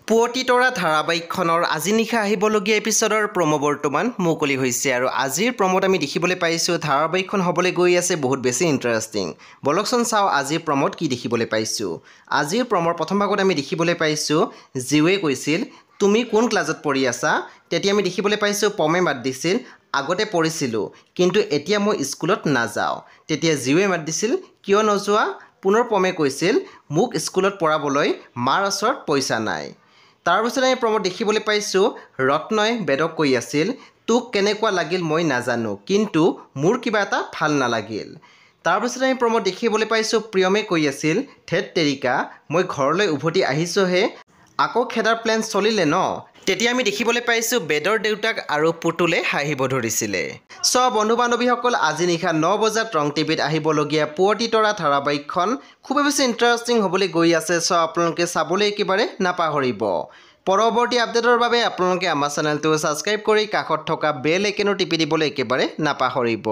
পুৱতি তৰা ধাৰাবাহিকখনৰ আজি নিশা আহিবলগীয়া এপিছডৰ প্ৰমো বৰ্তমান মুকলি হৈছে আৰু আজিৰ প্ৰমোত আমি দেখিবলৈ পাইছোঁ ধাৰাবাহিকখন হ'বলৈ গৈ আছে বহুত বেছি ইণ্টাৰেষ্টিং। বলকচোন চাওঁ আজিৰ প্ৰমোত কি দেখিবলৈ পাইছোঁ। আজিৰ প্ৰমৰ প্ৰথম ভাগত আমি দেখিবলৈ পাইছোঁ জিৱে কৈছিল তুমি কোন ক্লাছত পঢ়ি আছা। তেতিয়া আমি দেখিবলৈ পাইছোঁ পমে মাত দিছিল আগতে পঢ়িছিলোঁ কিন্তু এতিয়া মই স্কুলত নাযাওঁ। তেতিয়া জিৱে মাত দিছিল কিয় নোযোৱা। পুনৰ পমে কৈছিল মোক স্কুলত পঢ়াবলৈ মাৰ ওচৰত পইচা নাই। তাৰপিছত আমি প্ৰমোত দেখিবলৈ পাইছোঁ ৰত্নই বেদক কৈ আছিল তোক কেনেকুৱা লাগিল মই নাজানো কিন্তু মোৰ কিবা এটা ভাল নালাগিল। তাৰপিছত আমি প্ৰমোত দেখিবলৈ পাইছোঁ প্ৰিয়মে কৈ আছিল ধেত তেৰিকা মই ঘৰলৈ উভতি আহিছোঁহে আকৌ খেদাৰ প্লেন চলিলে ন। তেতিয়া আমি দেখিবলৈ পাইছোঁ বেদৰ দেউতাক আৰু পুতুলে হাঁহিব ধৰিছিলে। বন্ধু বান্ধৱীসকল আজি নিশা 9 বজাত ৰং টিভিত আহিবলগীয়া পুৱতি তৰা ধাৰাবাহিকখন খুবেই বেছি ইণ্টাৰেষ্টিং হ'বলৈ গৈ আছে। আপোনালোকে চাবলৈ একেবাৰে নাপাহৰিব। পৰৱৰ্তী আপডেটৰ বাবে আপোনালোকে আমাৰ চেনেলটো ছাবস্ক্ৰাইব কৰি কাষত থকা বেল আইকনো টিপি দিবলৈ একেবাৰে নাপাহৰিব।